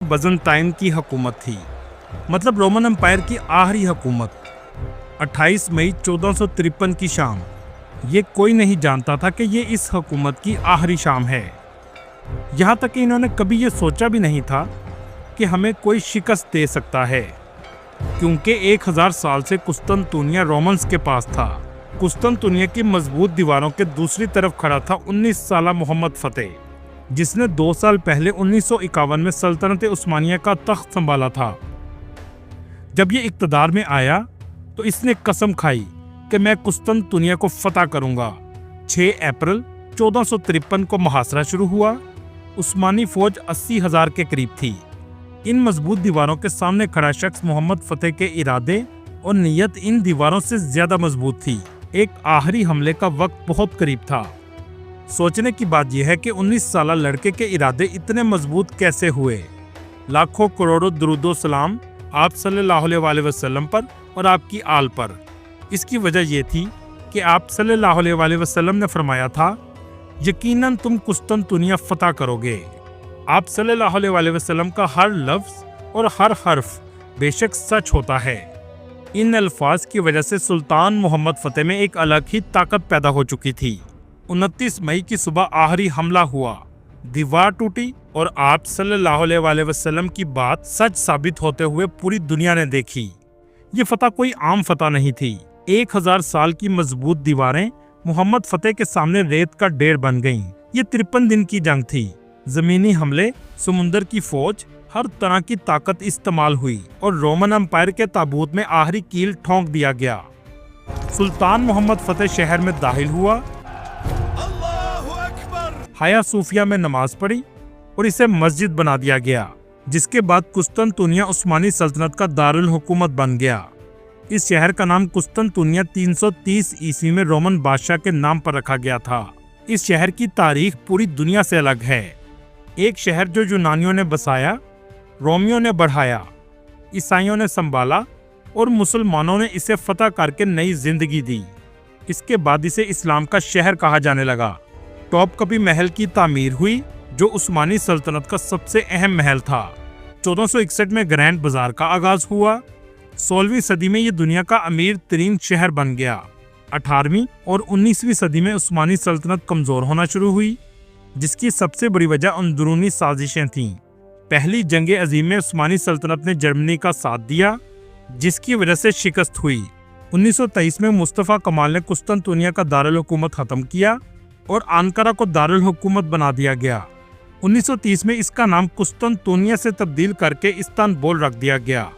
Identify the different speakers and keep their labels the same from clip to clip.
Speaker 1: बजंताइन की हुकूमत थी, मतलब रोमन एम्पायर की आखिरी हुकूमत। 28 मई 1453 की शाम। ये कोई नहीं जानता था कि ये इस हुकूमत की आखिरी शाम है। यहाँ तक कि इन्होंने कभी ये सोचा भी नहीं था कि हमें कोई शिकस्त दे सकता है, क्योंकि 1000 साल से कुस्तुनतुनिया रोमन्स के पास था। कुस्तुनतुनिया की मजबूत दीवारों के दूसरी तरफ खड़ा था 19 साला मोहम्मद फतेह, जिसने 2 साल पहले 1951 में सल्तनत उस्मानिया का तख्त संभाला था। जब ये इक़्तिदार में आया तो इसने कसम खाई कि मैं कुस्तुनतुनिया को फतह करूंगा। 6 अप्रैल 1453 को मुहासरा शुरू हुआ। उस्मानी फौज 80,000 के करीब थी। इन मजबूत दीवारों के सामने खड़ा शख्स मोहम्मद फतेह के इरादे और नीयत इन दीवारों से ज्यादा मजबूत थी। एक आखिरी हमले का वक्त बहुत करीब था। सोचने की बात यह है कि 19 साला लड़के के इरादे इतने मजबूत कैसे हुए। लाखों करोड़ों दुरूदो सलाम आप सल्लल्लाहु अलैहि वसल्लम पर और आपकी आल पर। इसकी वजह यह थी कि आप सल्लल्लाहु अलैहि वसल्लम ने फरमाया था, यकीनन तुम कुस्तुनतुनिया फतह करोगे। आप सल्लल्लाहु अलैहि वसल्लम का हर लफ्ज और हर हर्फ बेशक सच होता है। इन अल्फाज की वजह से सुल्तान मोहम्मद फतेह में एक अलग ही ताकत पैदा हो चुकी थी। 29 मई की सुबह आखिरी हमला हुआ, दीवार टूटी और आप सल्लल्लाहु अलैहि वसल्लम की बात सच साबित होते हुए पूरी दुनिया ने देखी। ये फतह कोई आम फतह नहीं थी। 1000 साल की मजबूत दीवारें मोहम्मद फतेह के सामने रेत का ढेर बन गईं। ये 53 दिन की जंग थी। जमीनी हमले, समुंदर की फौज, हर तरह की ताकत इस्तेमाल हुई और रोमन एम्पायर के ताबूत में आखिरी कील ठोंक दिया गया। सुल्तान मोहम्मद फतेह शहर में दाखिल हुआ, हाया सूफिया में नमाज पढ़ी और इसे मस्जिद बना दिया गया, जिसके बाद कुस्तुनतुनिया उस्मानी सल्तनत का दारुल हुकूमत बन गया। इस शहर का नाम कुस्तुनतुनिया 330 ईस्वी में रोमन बादशाह के नाम पर रखा गया था। इस शहर की तारीख पूरी दुनिया से अलग है। एक शहर जो यूनानियों ने बसाया, रोमियों ने बढ़ाया, ईसाइयों ने संभाला और मुसलमानों ने इसे फतह करके नई जिंदगी दी। इसके बाद इसे इस्लाम का शहर कहा जाने लगा। टॉपकपी महल की तामीर हुई, जो उस्मानी सल्तनत का सबसे अहम महल था। 1461 में ग्रैंड बाजार का आगाज हुआ। 16वीं सदी में ये दुनिया का अमीर तरीन शहर बन गया। 18वीं और 19वीं सदी में उस्मानी सल्तनत कमजोर होना शुरू हुई, जिसकी सबसे बड़ी वजह अंदरूनी साजिशें थीं। पहली जंग अजीम में उस्मानी सल्तनत ने जर्मनी का साथ दिया, जिसकी वजह से शिकस्त हुई। 1923 में मुस्तफ़ा कमाल ने कुस्तुनतुनिया का दारुल हुकूमत खत्म किया और अंकारा को दारुल हुकूमत बना दिया गया। 1930 में इसका नाम कुस्तुनतुनिया से तब्दील करके इस्तानबुल रख दिया गया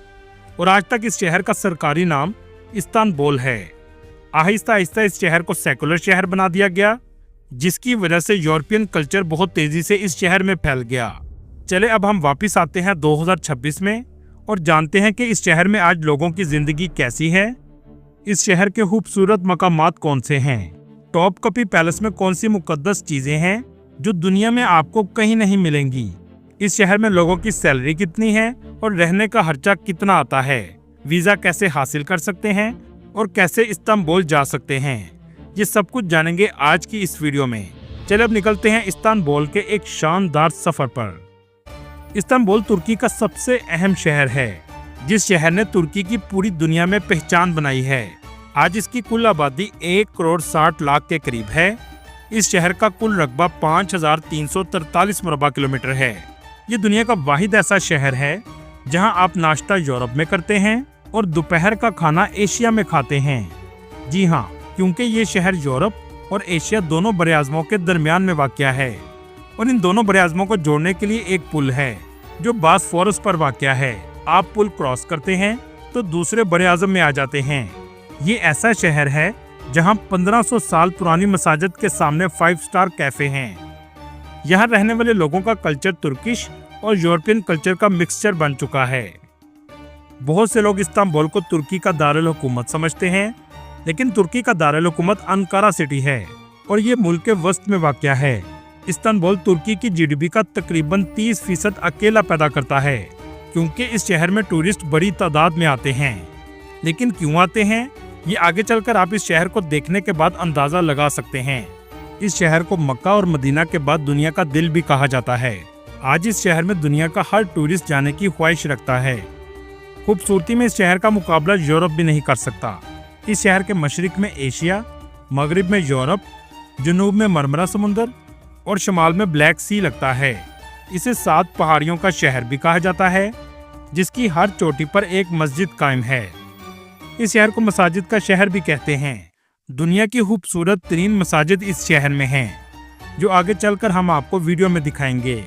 Speaker 1: और आज तक इस शहर का सरकारी नाम इस्तानबुल है। आहिस्ता आहिस्ता इस शहर को सेकुलर शहर बना दिया गया, जिसकी वजह से यूरोपियन कल्चर बहुत तेजी से इस शहर में फैल गया। चले अब हम वापस आते हैं 2026 में और जानते हैं कि इस शहर में आज लोगों की जिंदगी कैसी है। इस शहर के खूबसूरत मकामात कौन से हैं? टॉपकपी पैलेस में कौन सी मुकद्दस चीजें हैं जो दुनिया में आपको कहीं नहीं मिलेंगी? इस शहर में लोगों की सैलरी कितनी है और रहने का खर्चा कितना आता है? वीजा कैसे हासिल कर सकते हैं और कैसे इस्तानबुल जा सकते हैं? ये सब कुछ जानेंगे आज की इस वीडियो में। चलिए अब निकलते हैं इस्तानबुल के एक शानदार सफर पर। इस्तानबुल तुर्की का सबसे अहम शहर है, जिस शहर ने तुर्की की पूरी दुनिया में पहचान बनाई है। आज इसकी कुल आबादी 1 करोड़ 60 लाख के करीब है। इस शहर का कुल रकबा 5343 मुरबा किलोमीटर है। ये दुनिया का वाहिद ऐसा शहर है जहां आप नाश्ता यूरोप में करते हैं और दोपहर का खाना एशिया में खाते हैं। जी हाँ, क्योंकि ये शहर यूरोप और एशिया दोनों बरआज़मों के दरमियान में वाक़या है और इन दोनों बरआज़मों को जोड़ने के लिए एक पुल है जो बॉस्फोरस पर वाक़या है। आप पुल क्रॉस करते हैं तो दूसरे बरआज़म में आ जाते हैं। ये ऐसा शहर है जहां 1500 साल पुरानी मसाजिद के सामने 5 स्टार कैफे हैं। यहाँ रहने वाले लोगों का कल्चर तुर्किश और यूरोपियन कल्चर का मिक्सचर बन चुका है। बहुत से लोग इस्तानबुल को तुर्की का दारुल हुकूमत समझते हैं, लेकिन तुर्की का दारुल हुकूमत अंकारा सिटी है और ये मुल्क के वस्त में वाक़या है। इस्तानबुल तुर्की की जीडीपी का तकरीबन 30% अकेला पैदा करता है, क्योंकि इस शहर में टूरिस्ट बड़ी तादाद में आते हैं। लेकिन क्यों आते हैं, ये आगे चलकर आप इस शहर को देखने के बाद अंदाज़ा लगा सकते हैं। इस शहर को मक्का और मदीना के बाद दुनिया का दिल भी कहा जाता है। आज इस शहर में दुनिया का हर टूरिस्ट जाने की ख्वाहिश रखता है। खूबसूरती में इस शहर का मुकाबला यूरोप भी नहीं कर सकता। इस शहर के मशरिक में एशिया, मगरिब में यूरोप, जनूब में मरमरा समुंदर और शमाल में ब्लैक सी लगता है। इसे 7 पहाड़ियों का शहर भी कहा जाता है, जिसकी हर चोटी पर एक मस्जिद कायम है। इस शहर को मसाजिद का शहर भी कहते हैं। दुनिया की खूबसूरत तरीन मसाजिद इस शहर में हैं, जो आगे चलकर हम आपको वीडियो में दिखाएंगे।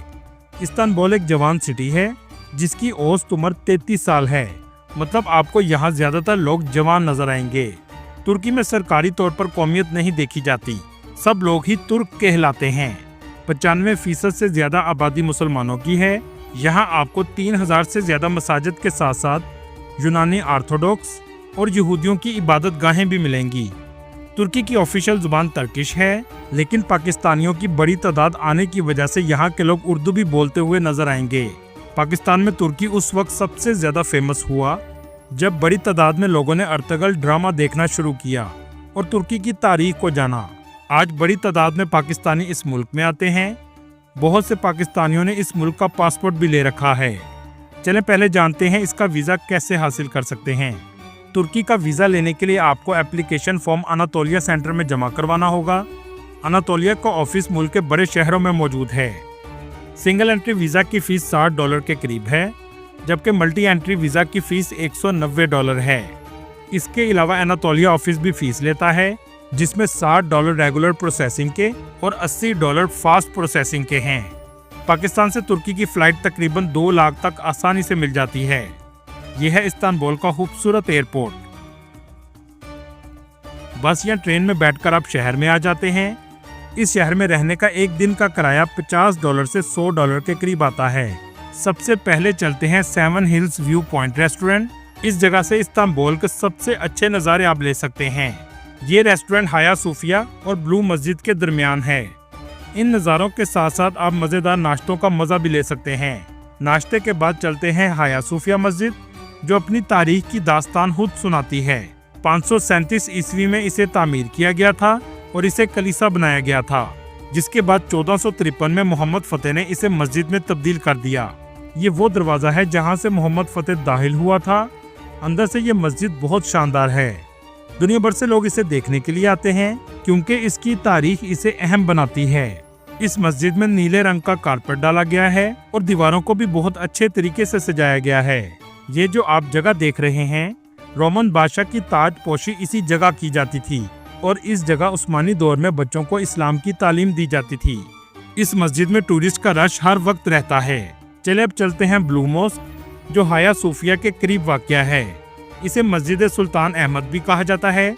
Speaker 1: इस्तांबुल एक जवान सिटी है, जिसकी औसत उम्र 33 साल है। मतलब आपको यहाँ ज्यादातर लोग जवान नजर आएंगे। तुर्की में सरकारी तौर पर कौमियत नहीं देखी जाती, सब लोग ही तुर्क कहलाते हैं। 95% से ज्यादा आबादी मुसलमानों की है। यहाँ आपको 3000 से ज्यादा मसाजिद के साथ साथ यूनानी ऑर्थोडॉक्स और यहूदियों की इबादत गाहें भी मिलेंगी। तुर्की की ऑफिशियल जुबान तर्किश है, लेकिन पाकिस्तानियों की बड़ी तादाद आने की वजह से यहाँ के लोग उर्दू भी बोलते हुए नजर आएंगे। पाकिस्तान में तुर्की उस वक्त सबसे ज्यादा फेमस हुआ जब बड़ी तादाद में लोगों ने अर्तगल ड्रामा देखना शुरू किया और तुर्की की तारीख को जाना। आज बड़ी तादाद में पाकिस्तानी इस मुल्क में आते हैं। बहुत से पाकिस्तानियों ने इस मुल्क का पासपोर्ट भी ले रखा है। चलें पहले जानते हैं इसका वीज़ा कैसे हासिल कर सकते हैं। तुर्की का वीज़ा लेने के लिए आपको एप्लीकेशन फॉर्म अनातोलिया सेंटर में जमा करवाना होगा। अनातोलिया का ऑफिस मुल्क के बड़े शहरों में मौजूद है। सिंगल एंट्री वीज़ा की फीस $60 के करीब है, जबकि मल्टी एंट्री वीज़ा की फीस $190 है। इसके अलावा अनातोलिया ऑफिस भी फीस लेता है, जिसमें $60 रेगुलर प्रोसेसिंग के और $80 फास्ट प्रोसेसिंग के हैं। पाकिस्तान से तुर्की की फ़्लाइट तकरीबन 2 लाख तक आसानी से मिल जाती है। यह है इस्तांबुल का खूबसूरत एयरपोर्ट। बस या ट्रेन में बैठकर आप शहर में आ जाते हैं। इस शहर में रहने का एक दिन का किराया $50 से $100 के करीब आता है। सबसे पहले चलते हैं 7 हिल्स व्यू पॉइंट रेस्टोरेंट। इस जगह से इस्तांबुल के सबसे अच्छे नज़ारे आप ले सकते हैं। ये रेस्टोरेंट हाया सूफिया और ब्लू मस्जिद के दरमियान है। इन नज़ारों के साथ साथ आप मज़ेदार नाश्तों का मज़ा भी ले सकते हैं। नाश्ते के बाद चलते हैं हाया सूफिया मस्जिद, जो अपनी तारीख की दास्तान खुद सुनाती है। 537 ईस्वी में इसे तामीर किया गया था और इसे कलीसा बनाया गया था, जिसके बाद 1453 में मोहम्मद फतेह ने इसे मस्जिद में तब्दील कर दिया। ये वो दरवाज़ा है जहां से मोहम्मद फतेह दाखिल हुआ था। अंदर से ये मस्जिद बहुत शानदार है। दुनिया भर से लोग इसे देखने के लिए आते हैं, क्योंकि इसकी तारीख इसे अहम बनाती है। इस मस्जिद में नीले रंग का कारपेट डाला गया है और दीवारों को भी बहुत अच्छे तरीके से सजाया गया है। ये जो आप जगह देख रहे हैं, रोमन बादशाह की ताज पोशी इसी जगह की जाती थी और इस जगह उस्मानी दौर में बच्चों को इस्लाम की तालीम दी जाती थी। इस मस्जिद में टूरिस्ट का रश हर वक्त रहता है। चले अब चलते हैं ब्लू मॉस्क, जो हाया सूफिया के करीब वाक़या है। इसे मस्जिद सुल्तान अहमद भी कहा जाता है।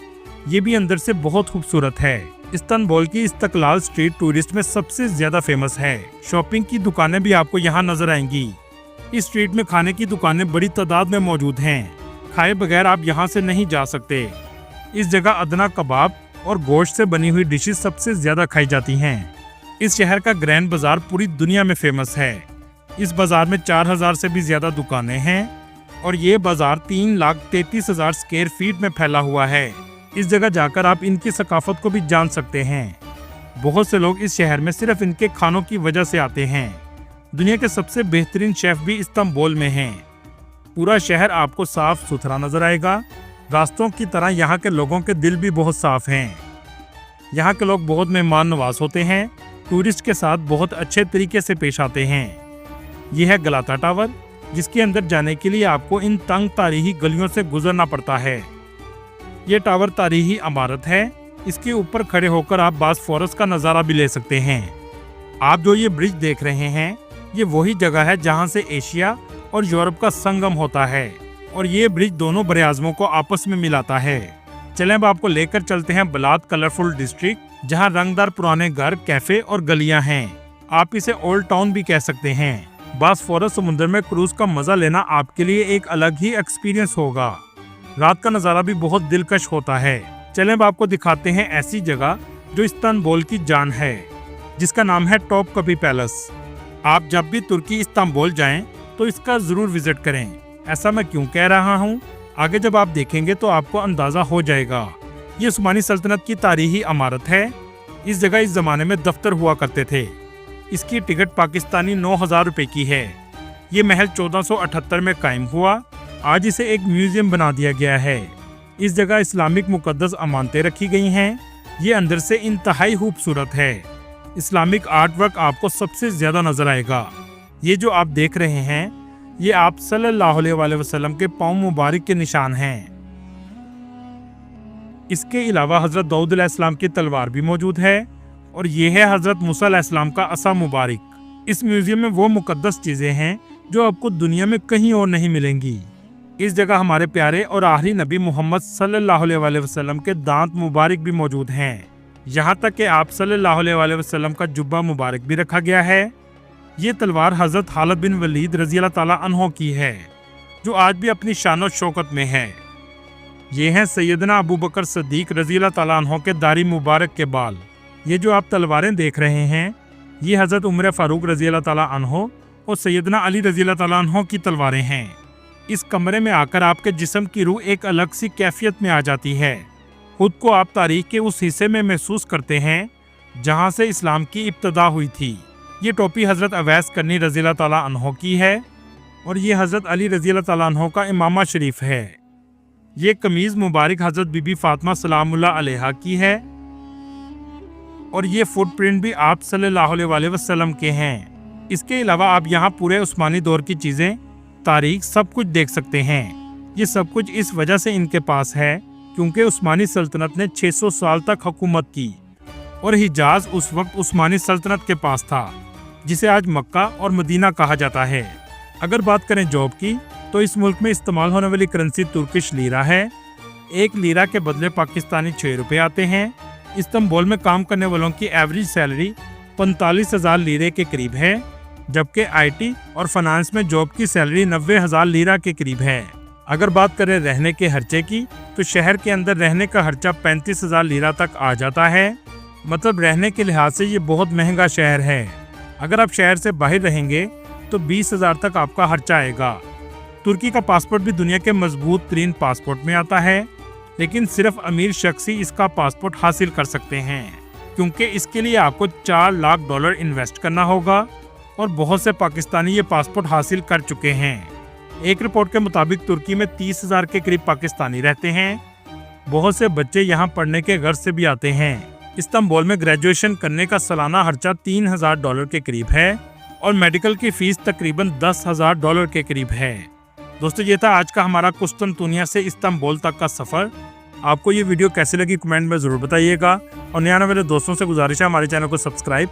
Speaker 1: ये भी अंदर से बहुत खूबसूरत है। इस्तांबुल की इस्तकलाल स्ट्रीट टूरिस्ट में सबसे ज्यादा फेमस है। शॉपिंग की दुकानें भी आपको यहाँ नजर आएंगी। इस स्ट्रीट में खाने की दुकानें बड़ी तादाद में मौजूद हैं। खाए बगैर आप यहाँ से नहीं जा सकते। इस जगह अदना कबाब और गोश्त से बनी हुई डिशेस सबसे ज्यादा खाई जाती हैं। इस शहर का ग्रैंड बाजार पूरी दुनिया में फेमस है। इस बाजार में 4000 से भी ज्यादा दुकानें हैं और ये बाजार 3,33,000 स्क्वायर फीट में फैला हुआ है। इस जगह जाकर आप इनकी सकाफत को भी जान सकते हैं। बहुत से लोग इस शहर में सिर्फ इनके खानों की वजह से आते हैं। दुनिया के सबसे बेहतरीन शेफ भी इस्तांबुल में हैं। पूरा शहर आपको साफ सुथरा नजर आएगा। रास्तों की तरह यहाँ के लोगों के दिल भी बहुत साफ हैं। यहाँ के लोग बहुत मेहमान नवाज होते हैं। टूरिस्ट के साथ बहुत अच्छे तरीके से पेश आते हैं। यह है गलाता टावर, जिसके अंदर जाने के लिए आपको इन तंग तारीखी गलियों से गुजरना पड़ता है। ये टावर तारीखी इमारत है। इसके ऊपर खड़े होकर आप बॉस्फोरस का नज़ारा भी ले सकते हैं। आप जो ये ब्रिज देख रहे हैं, ये वही जगह है जहां से एशिया और यूरोप का संगम होता है और ये ब्रिज दोनों बड़े-आज़मों को आपस में मिलाता है। चलें अब आपको लेकर चलते हैं बलात कलरफुल डिस्ट्रिक्ट, जहां रंगदार पुराने घर, कैफे और गलियां हैं। आप इसे ओल्ड टाउन भी कह सकते हैं। बॉस्फोरस समुद्र में क्रूज का मजा लेना आपके लिए एक अलग ही एक्सपीरियंस होगा। रात का नज़ारा भी बहुत दिलकश होता है। चलें अब आपको दिखाते हैं ऐसी जगह जो इस्तांबुल की जान है, जिसका नाम है टॉपकापी पैलेस। आप जब भी तुर्की इस्तांबुल जाएं तो इसका ज़रूर विजिट करें। ऐसा मैं क्यों कह रहा हूँ, आगे जब आप देखेंगे तो आपको अंदाज़ा हो जाएगा। ये उस्मानी सल्तनत की तारीखी इमारत है। इस जगह इस ज़माने में दफ्तर हुआ करते थे। اس کی ٹکٹ پاکستانی 9,000 روپے کی ہے۔ یہ محل 1478 میں قائم ہوا۔ آج اسے ایک میوزیم بنا دیا گیا ہے۔ اس جگہ اسلامک مقدس امانتیں رکھی گئی ہیں۔ یہ اندر سے انتہائی خوبصورت ہے۔ اسلامک آرٹ ورک آپ کو سب سے زیادہ نظر آئے گا۔ یہ جو آپ دیکھ رہے ہیں یہ آپ صلی اللہ علیہ وآلہ وسلم کے پاؤں مبارک کے نشان ہیں۔ اس کے علاوہ حضرت داؤد علیہ السلام کی تلوار بھی موجود ہے اور یہ ہے حضرت موسیٰ علیہ السلام کا عصا مبارک۔ اس میوزیم میں وہ مقدس چیزیں ہیں جو آپ کو دنیا میں کہیں اور نہیں ملیں گی۔ اس جگہ ہمارے پیارے اور آخری نبی محمد صلی اللہ علیہ وآلہ وسلم کے دانت مبارک بھی موجود ہیں۔ یہاں تک کہ آپ صلی اللہ علیہ وآلہ وسلم کا جبہ مبارک بھی رکھا گیا ہے۔ یہ تلوار حضرت خالد بن ولید رضی اللہ تعالیٰ عنہ کی ہے جو آج بھی اپنی شان و شوکت میں ہے۔ یہ ہیں سیدنا ابو بکر صدیق رضی اللہ تعالیٰ عنہ کے داڑھی مبارک کے بال۔ یہ جو آپ تلواریں دیکھ رہے ہیں یہ حضرت عمر فاروق رضی اللہ تعالیٰ عنہ اور سیدنا علی رضی اللہ تعالیٰ عنہ کی تلواریں ہیں۔ اس کمرے میں آ کر آپ کے جسم کی روح ایک الگ سی کیفیت میں آ جاتی ہے۔ خود کو آپ تاریخ کے اس حصے میں محسوس کرتے ہیں جہاں سے اسلام کی ابتدا ہوئی تھی۔ یہ ٹوپی حضرت اویس کرنی رضی اللہ تعالیٰ عنہ کی ہے اور یہ حضرت علی رضی اللہ تعالیٰ عنہ کا امامہ شریف ہے۔ یہ قمیض مبارک حضرت بی بی فاطمہ سلام اللہ علیہا کی ہے اور یہ فٹ پرنٹ بھی آپ صلی اللہ علیہ وآلہ وسلم کے ہیں۔ اس کے علاوہ آپ یہاں پورے عثمانی دور کی چیزیں، تاریخ سب کچھ دیکھ سکتے ہیں۔ یہ سب کچھ اس وجہ سے ان کے پاس ہے کیونکہ عثمانی سلطنت نے 600 سال تک حکومت کی اور حجاز اس وقت عثمانی سلطنت کے پاس تھا جسے آج مکہ اور مدینہ کہا جاتا ہے۔ اگر بات کریں جاب کی تو اس ملک میں استعمال ہونے والی کرنسی ترکش لیرہ ہے۔ ایک لیرہ کے بدلے پاکستانی 6 روپے آتے ہیں۔ استنبول میں کام کرنے والوں کی ایوریج سیلری 45,000 لیرے کے قریب ہے جبکہ آئی ٹی اور فنانس میں جاب کی سیلری 90,000 لیرہ کے قریب ہے۔ اگر بات کریں رہنے کے خرچے کی تو شہر کے اندر رہنے کا خرچہ 35,000 لیرہ تک آ جاتا ہے۔ مطلب رہنے کے لحاظ سے یہ بہت مہنگا شہر ہے۔ اگر آپ شہر سے باہر رہیں گے تو 20,000 تک آپ کا خرچہ آئے گا۔ ترکی کا پاسپورٹ بھی دنیا کے مضبوط ترین پاسپورٹ میں آتا ہے لیکن صرف امیر شخص ہی اس کا پاسپورٹ حاصل کر سکتے ہیں کیونکہ اس کے لیے آپ کو $4 لاکھ انویسٹ کرنا ہوگا اور بہت سے پاکستانی یہ پاسپورٹ حاصل کر چکے ہیں۔ ایک رپورٹ کے مطابق ترکی میں 30,000 کے قریب پاکستانی رہتے ہیں۔ بہت سے بچے یہاں پڑھنے کے غرض سے بھی آتے ہیں۔ استنبول میں گریجویشن کرنے کا سالانہ خرچہ $3,000 کے قریب ہے اور میڈیکل کی فیس تقریباً $10,000 کے قریب ہے۔ دوستو یہ تھا آج کا ہمارا قسطنطنیہ سے استنبول تک کا سفر۔ آپ کو یہ ویڈیو کیسے لگی کمنٹ میں ضرور بتائیے گا اور نئے آنے والے دوستوں سے گزارش ہے ہمارے چینل کو سبسکرائب